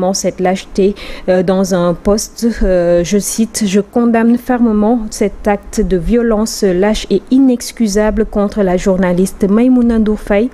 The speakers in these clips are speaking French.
également cette lâcheté dans un post, je cite, « Je condamne fermement cet acte de violence lâche et inexcusable contre la journaliste Maïmouna Ndour Faye.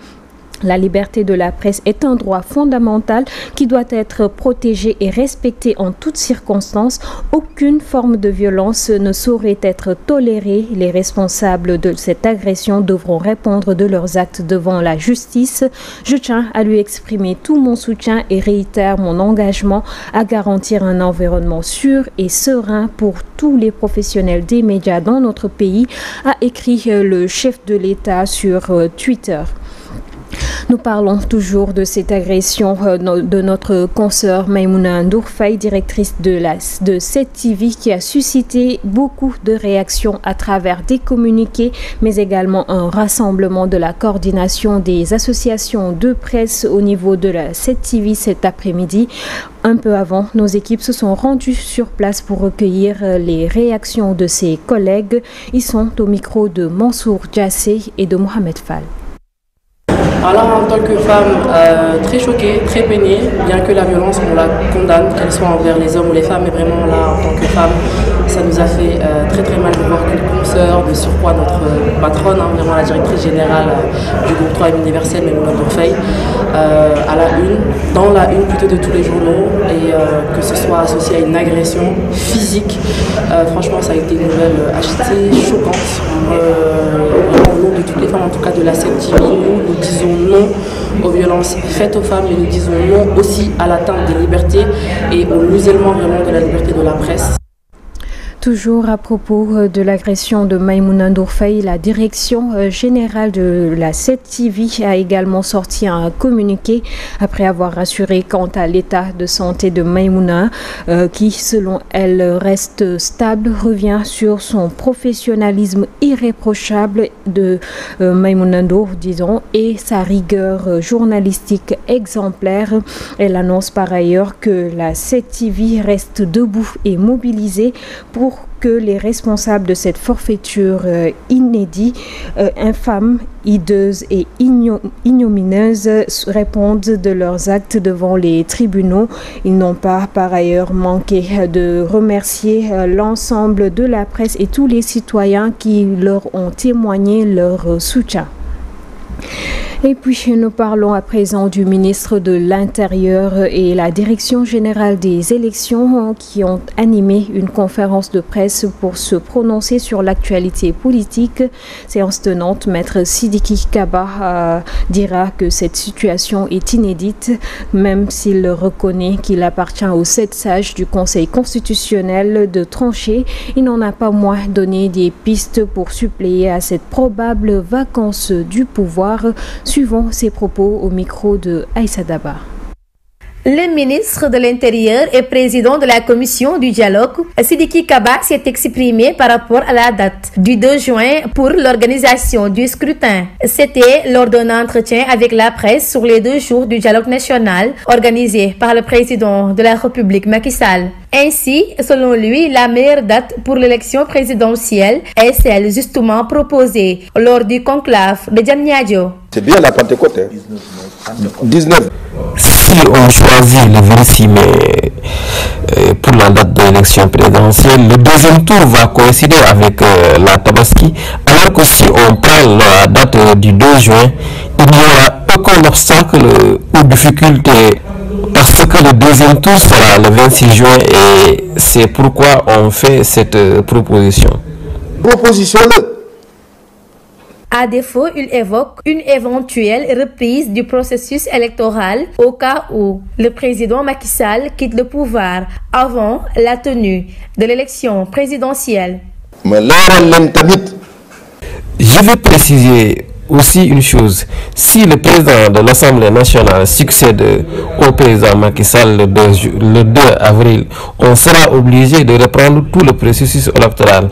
La liberté de la presse est un droit fondamental qui doit être protégé et respecté en toutes circonstances. Aucune forme de violence ne saurait être tolérée. Les responsables de cette agression devront répondre de leurs actes devant la justice. Je tiens à lui exprimer tout mon soutien et réitère mon engagement à garantir un environnement sûr et serein pour tous les professionnels des médias dans notre pays », a écrit le chef de l'État sur Twitter. Nous parlons toujours de cette agression de notre consoeur Maïmouna Ndour Faye, directrice de 7TV, qui a suscité beaucoup de réactions à travers des communiqués, mais également un rassemblement de la coordination des associations de presse au niveau de la 7TV cet après-midi. Un peu avant, nos équipes se sont rendues sur place pour recueillir les réactions de ses collègues. Ils sont au micro de Mansour Djassé et de Mohamed Fall. Alors en tant que femme, très choquée, très peinée, bien que la violence, on la condamne, qu'elle soit envers les hommes ou les femmes, mais vraiment là, en tant que femme, ça nous a fait très très mal de voir qu'une consoeur, de surcroît notre patronne, vraiment la directrice générale du groupe 3 universel, Maïmouna Ndour Faye, à la une, dans la une plutôt de tous les journaux, et que ce soit associé à une agression physique. Franchement, ça a été une nouvelle assez choquante. Au nom de toutes les femmes, en tout cas de la 7TV, nous disons non aux violences faites aux femmes, mais nous disons non aussi à l'atteinte des libertés et au musellement vraiment de la liberté de la presse. Toujours à propos de l'agression de Maïmouna Ndour Faye, la direction générale de la 7TV a également sorti un communiqué après avoir rassuré quant à l'état de santé de Maïmouna, qui selon elle reste stable, revient sur son professionnalisme irréprochable de Maïmouna Ndour, disons, et sa rigueur journalistique exemplaire. Elle annonce par ailleurs que la 7TV reste debout et mobilisée pour que les responsables de cette forfaiture inédite, infâme, hideuse et ignominieuse répondent de leurs actes devant les tribunaux. Ils n'ont pas par ailleurs manqué de remercier l'ensemble de la presse et tous les citoyens qui leur ont témoigné leur soutien. Et puis nous parlons à présent du ministre de l'Intérieur et la Direction générale des élections qui ont animé une conférence de presse pour se prononcer sur l'actualité politique. Séance tenante, Maître Sidiki Kaba dira que cette situation est inédite, même s'il reconnaît qu'il appartient aux 7 sages du Conseil constitutionnel de trancher. Il n'en a pas moins donné des pistes pour suppléer à cette probable vacance du pouvoir. Suivons ses propos au micro de Aïssa Daba. Le ministre de l'Intérieur et président de la commission du dialogue, Sidiki Kaba, s'est exprimé par rapport à la date du 2 juin pour l'organisation du scrutin. C'était lors d'un entretien avec la presse sur les 2 jours du dialogue national organisé par le président de la République, Macky Sall. Ainsi, selon lui, la meilleure date pour l'élection présidentielle est celle justement proposée lors du conclave de Diamniadio. C'est bien la Pentecôte, hein? 19. Si on choisit le 26 mai pour la date de l'élection présidentielle, le deuxième tour va coïncider avec la Tabaski, alors que si on prend la date du 2 juin, il n'y aura aucun obstacle ou difficulté, parce que le deuxième tour sera le 26 juin et c'est pourquoi on fait cette proposition. Proposition-le. À défaut, il évoque une éventuelle reprise du processus électoral au cas où le président Macky Sall quitte le pouvoir avant la tenue de l'élection présidentielle. Je vais préciser aussi une chose. Si le président de l'Assemblée nationale succède au président Macky Sall le 2 avril, on sera obligé de reprendre tout le processus électoral.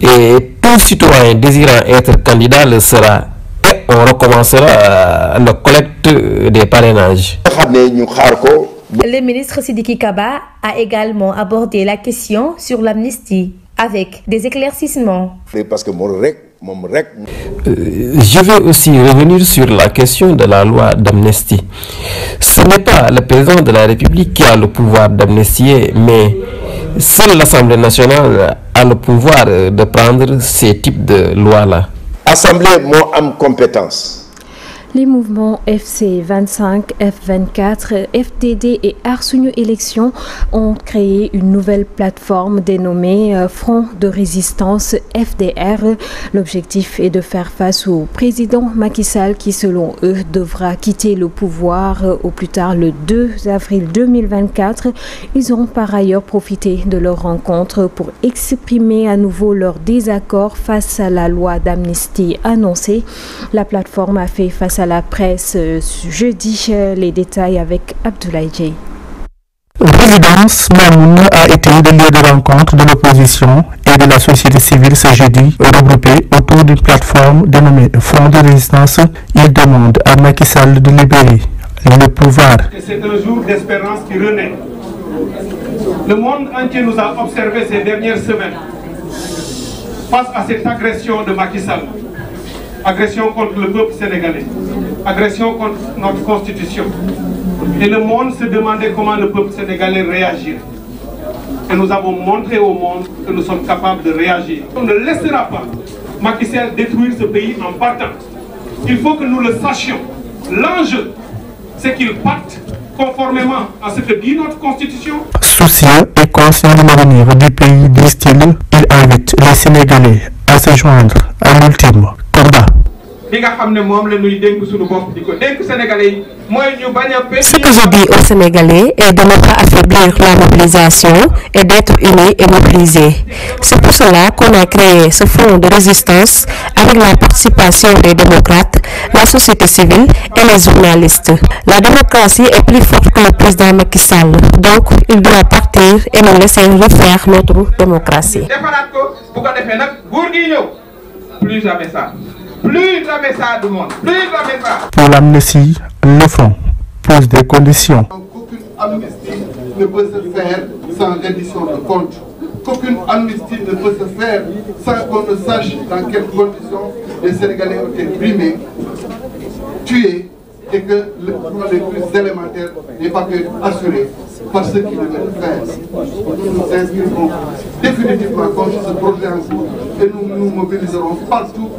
Et tout citoyen désirant être candidat le sera. Et on recommencera la collecte des parrainages. Le ministre Sidiki Kaba a également abordé la question sur l'amnistie avec des éclaircissements. Parce que Je vais aussi revenir sur la question de la loi d'amnistie. Ce n'est pas le président de la République qui a le pouvoir d'amnistier, mais seule l'Assemblée nationale a le pouvoir de prendre ces types de lois-là. Assemblée, moi, a compétence. Les mouvements FC25, F24, FDD et Arsunu Élections ont créé une nouvelle plateforme dénommée Front de résistance FDR. L'objectif est de faire face au président Macky Sall qui, selon eux, devra quitter le pouvoir au plus tard le 2 avril 2024. Ils ont par ailleurs profité de leur rencontre pour exprimer à nouveau leur désaccord face à la loi d'amnistie annoncée. La plateforme a fait face à la presse jeudi. Les détails avec Abdoulaye Dieye. Résidence Mamoun a été le lieu de rencontre de l'opposition et de la société civile ce jeudi, regroupés autour d'une plateforme dénommée Front de résistance. Il demande à Macky Sall de libérer le pouvoir. C'est un jour d'espérance qui renaît. Le monde entier nous a observé ces dernières semaines face à cette agression de Macky Sall. Agression contre le peuple sénégalais, agression contre notre constitution. Et le monde se demandait comment le peuple sénégalais réagirait. Et nous avons montré au monde que nous sommes capables de réagir. On ne laissera pas Macky Sall détruire ce pays en partant. Il faut que nous le sachions. L'enjeu, c'est qu'il parte conformément à ce que dit notre constitution. Soucieux et conscient de l'avenir du pays, disent-ils, il invite les Sénégalais à se joindre à l'ultime combat. Ce que je dis aux Sénégalais est de ne pas affaiblir la mobilisation et d'être unis et mobilisés. C'est pour cela qu'on a créé ce front de résistance avec la participation des démocrates, la société civile et les journalistes. La démocratie est plus forte que le président Macky Sall, donc il doit partir et nous laisser refaire notre démocratie. Plus jamais ça. Plus jamais ça du monde. Plus jamais ça. Pour l'amnistie, le front pose des conditions. Qu'aucune amnistie ne peut se faire sans reddition de compte. Qu'aucune amnistie ne peut se faire sans qu'on ne sache dans quelles conditions les Sénégalais ont été brimés, tués, et que le droit le plus élémentaire n'est pas pu être assuré par ceux qui devaient le faire. Nous nous inscrirons définitivement contre ce projet en cours et nous nous mobiliserons partout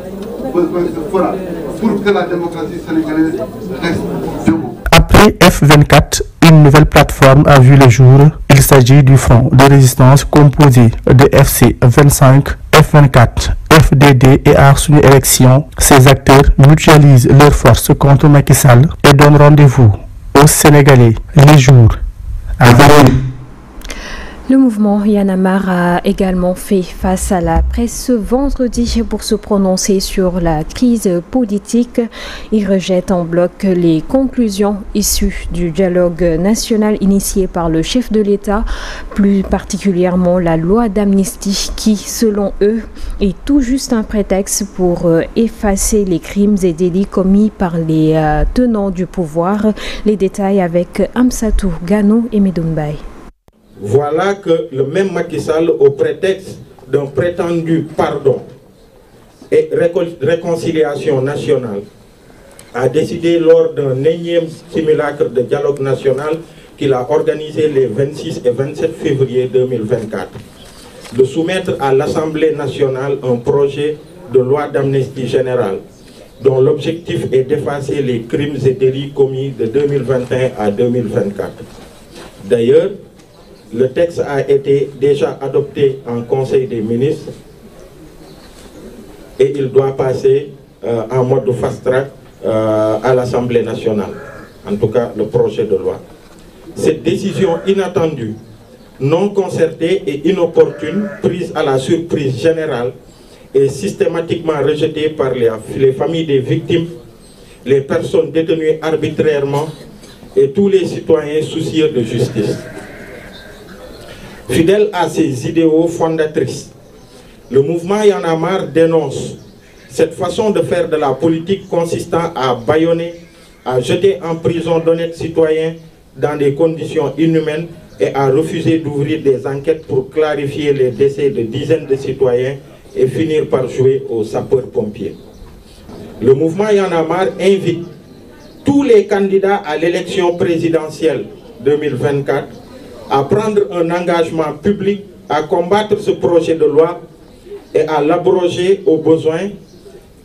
besoin de fera pour que la démocratie sénégalaise reste debout. Après F24, une nouvelle plateforme a vu le jour. Il s'agit du front de résistance composé de FC25, F24, FDD et Arsunu Élections. Ces acteurs mutualisent leurs forces contre Macky Sall et donnent rendez-vous aux Sénégalais les jours à venir. Le mouvement Y en a marre a également fait face à la presse ce vendredi pour se prononcer sur la crise politique. Il rejette en bloc les conclusions issues du dialogue national initié par le chef de l'État, plus particulièrement la loi d'amnistie qui, selon eux, est tout juste un prétexte pour effacer les crimes et délits commis par les tenants du pouvoir. Les détails avec Amsatou Gano et Medounbaye. Voilà que le même Macky Sall, au prétexte d'un prétendu pardon et réconciliation nationale, a décidé lors d'un énième simulacre de dialogue national qu'il a organisé les 26 et 27 février 2024, de soumettre à l'Assemblée nationale un projet de loi d'amnistie générale dont l'objectif est d'effacer les crimes et délits commis de 2021 à 2024. D'ailleurs, le texte a été déjà adopté en Conseil des ministres et il doit passer en mode fast-track à l'Assemblée nationale, en tout cas le projet de loi. Cette décision inattendue, non concertée et inopportune, prise à la surprise générale, est systématiquement rejetée par les familles des victimes, les personnes détenues arbitrairement et tous les citoyens soucieux de justice. Fidèle à ses idéaux fondatrices, le mouvement Y en a marre dénonce cette façon de faire de la politique consistant à bâillonner, à jeter en prison d'honnêtes citoyens dans des conditions inhumaines et à refuser d'ouvrir des enquêtes pour clarifier les décès de dizaines de citoyens et finir par jouer aux sapeurs-pompiers. Le mouvement Y en a marre invite tous les candidats à l'élection présidentielle 2024 à prendre un engagement public à combattre ce projet de loi et à l'abroger au besoin,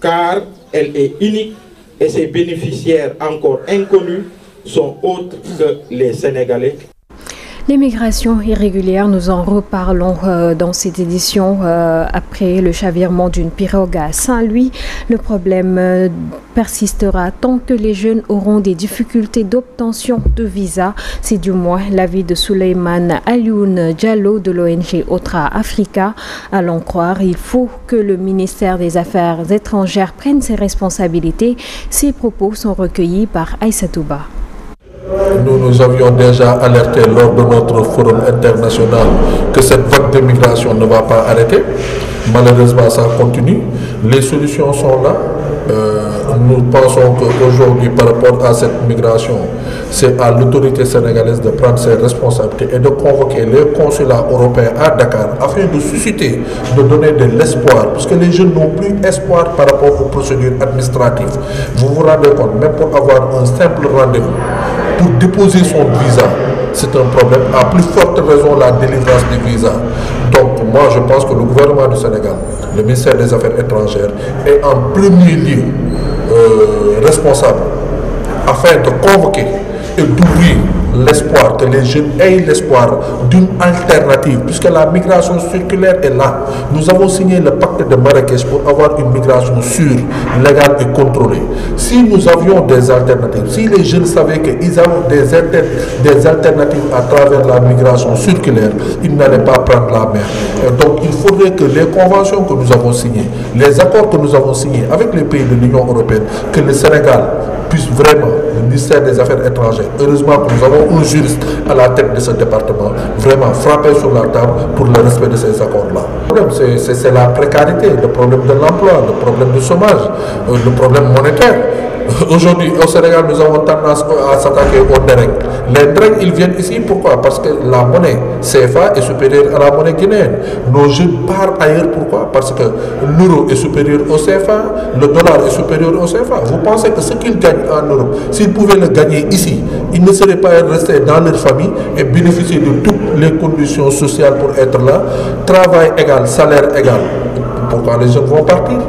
car elle est unique et ses bénéficiaires encore inconnus sont autres que les Sénégalais. Les migrations irrégulières, nous en reparlons dans cette édition après le chavirement d'une pirogue à Saint-Louis. Le problème persistera tant que les jeunes auront des difficultés d'obtention de visa. C'est du moins l'avis de Souleymane Alioune Diallo de l'ONG Otra Africa. À l'en croire, il faut que le ministère des Affaires étrangères prenne ses responsabilités. Ces propos sont recueillis par Aïssatou Ba. Nous avions déjà alerté lors de notre forum international que cette vague de migration ne va pas arrêter. Malheureusement, ça continue. Les solutions sont là. Nous pensons qu'aujourd'hui, par rapport à cette migration, c'est à l'autorité sénégalaise de prendre ses responsabilités et de convoquer les consulats européens à Dakar afin de susciter, de donner de l'espoir, parce que les jeunes n'ont plus espoir par rapport aux procédures administratives. Vous vous rendez compte, même pour avoir un simple rendez-vous, pour déposer son visa, c'est un problème. À plus forte raison, la délivrance des visas. Donc, moi, je pense que le gouvernement du Sénégal, le ministère des Affaires étrangères, est en premier lieu responsable afin de convoquer et d'ouvrir l'espoir, que les jeunes aient l'espoir d'une alternative, puisque la migration circulaire est là. Nous avons signé le pacte de Marrakech pour avoir une migration sûre, légale et contrôlée. Si nous avions des alternatives, si les jeunes savaient qu'ils ont des alternatives à travers la migration circulaire, ils n'allaient pas prendre la mer. Et donc il faudrait que les conventions que nous avons signées, les accords que nous avons signés avec les pays de l'Union européenne, que le Sénégal puisse vraiment, le ministère des Affaires étrangères, heureusement que nous avons un juriste à la tête de ce département, vraiment frapper sur la table pour le respect de ces accords-là. Le problème, c'est la précarité, le problème de l'emploi, le problème du chômage, le problème monétaire. Aujourd'hui, au Sénégal, nous avons tendance à s'attaquer aux DREC. Les DREC, ils viennent ici, pourquoi? Parce que la monnaie CFA est supérieure à la monnaie guinéenne. Nos jeunes partent ailleurs, pourquoi? Parce que l'euro est supérieur au CFA, le dollar est supérieur au CFA. Vous pensez que ce qu'ils gagnent en Europe, s'ils pouvaient le gagner ici, ils ne seraient pas restés dans leur famille et bénéficier de toutes les conditions sociales pour être là, travail égal, salaire égal. Pourquoi les jeunes vont partir?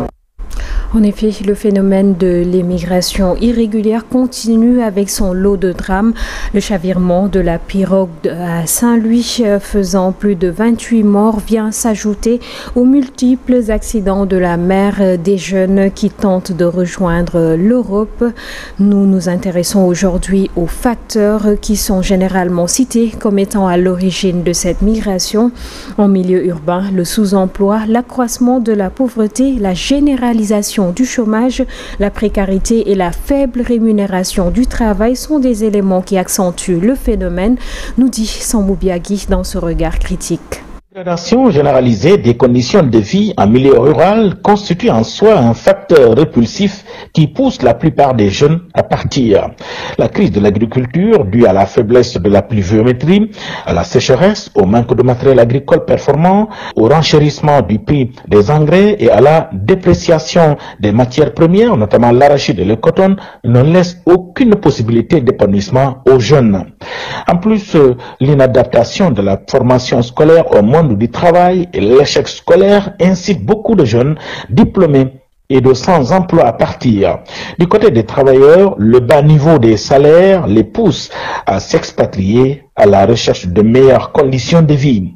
En effet, le phénomène de l'immigration irrégulière continue avec son lot de drames. Le chavirement de la pirogue à Saint-Louis faisant plus de 28 morts vient s'ajouter aux multiples accidents de la mer des jeunes qui tentent de rejoindre l'Europe. Nous nous intéressons aujourd'hui aux facteurs qui sont généralement cités comme étant à l'origine de cette migration. En milieu urbain, le sous-emploi, l'accroissement de la pauvreté, la généralisation du chômage, la précarité et la faible rémunération du travail sont des éléments qui accentuent le phénomène, nous dit Sambou Biagui dans ce regard critique. La dégradation généralisée des conditions de vie en milieu rural constitue en soi un facteur répulsif qui pousse la plupart des jeunes à partir. La crise de l'agriculture, due à la faiblesse de la pluviométrie, à la sécheresse, au manque de matériel agricole performant, au renchérissement du prix des engrais et à la dépréciation des matières premières, notamment l'arachide et le coton, ne laisse aucune possibilité d'épanouissement aux jeunes. En plus, l'inadaptation de la formation scolaire au monde du travail et l'échec scolaire incitent beaucoup de jeunes diplômés et de sans-emploi à partir. Du côté des travailleurs, le bas niveau des salaires les pousse à s'expatrier à la recherche de meilleures conditions de vie.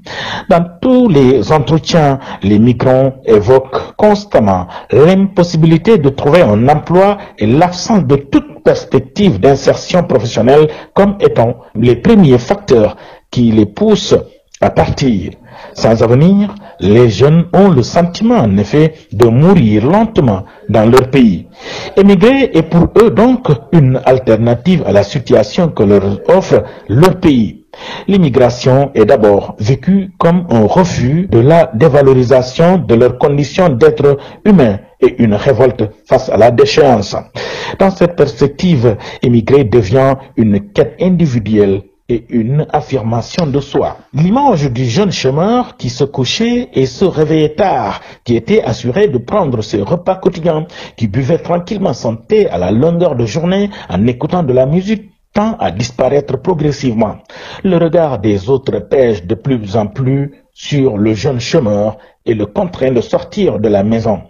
Dans tous les entretiens, les migrants évoquent constamment l'impossibilité de trouver un emploi et l'absence de toute perspective d'insertion professionnelle comme étant les premiers facteurs qui les poussent à partir. Sans avenir, les jeunes ont le sentiment, en effet, de mourir lentement dans leur pays. Émigrer est pour eux donc une alternative à la situation que leur offre leur pays. L'immigration est d'abord vécue comme un refus de la dévalorisation de leurs conditions d'être humains et une révolte face à la déchéance. Dans cette perspective, émigrer devient une quête individuelle et une affirmation de soi. L'image du jeune chômeur qui se couchait et se réveillait tard, qui était assuré de prendre ses repas quotidiens, qui buvait tranquillement son thé à la longueur de journée en écoutant de la musique, tend à disparaître progressivement. Le regard des autres pèse de plus en plus sur le jeune chômeur et le contraint de sortir de la maison.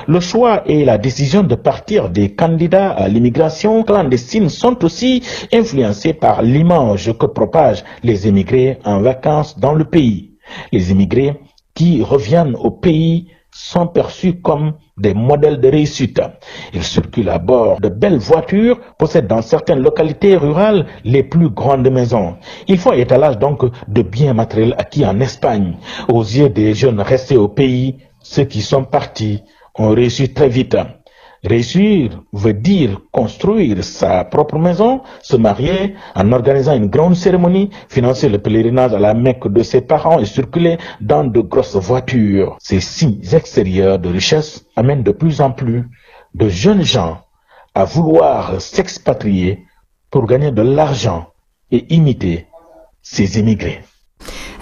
Le choix et la décision de partir des candidats à l'immigration clandestine sont aussi influencés par l'image que propagent les émigrés en vacances dans le pays. Les immigrés qui reviennent au pays sont perçus comme des modèles de réussite. Ils circulent à bord de belles voitures, possèdent dans certaines localités rurales les plus grandes maisons. Ils font étalage donc de biens matériels acquis en Espagne. Aux yeux des jeunes restés au pays, ceux qui sont partis ont réussi très vite. Réussir veut dire construire sa propre maison, se marier en organisant une grande cérémonie, financer le pèlerinage à la Mecque de ses parents et circuler dans de grosses voitures. Ces signes extérieurs de richesse amènent de plus en plus de jeunes gens à vouloir s'expatrier pour gagner de l'argent et imiter ces immigrés.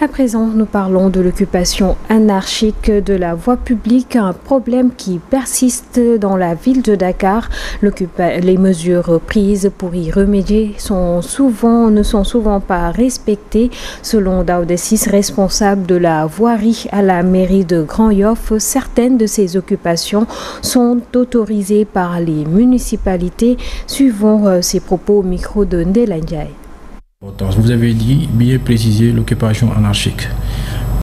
À présent, nous parlons de l'occupation anarchique de la voie publique, un problème qui persiste dans la ville de Dakar. Les mesures prises pour y remédier ne sont souvent pas respectées. Selon Daouda Ciss, responsable de la voirie à la mairie de Grand Yoff, certaines de ces occupations sont autorisées par les municipalités. Suivons ces propos au micro de Ndela Ndiaye. Vous avez dit, bien préciser l'occupation anarchique.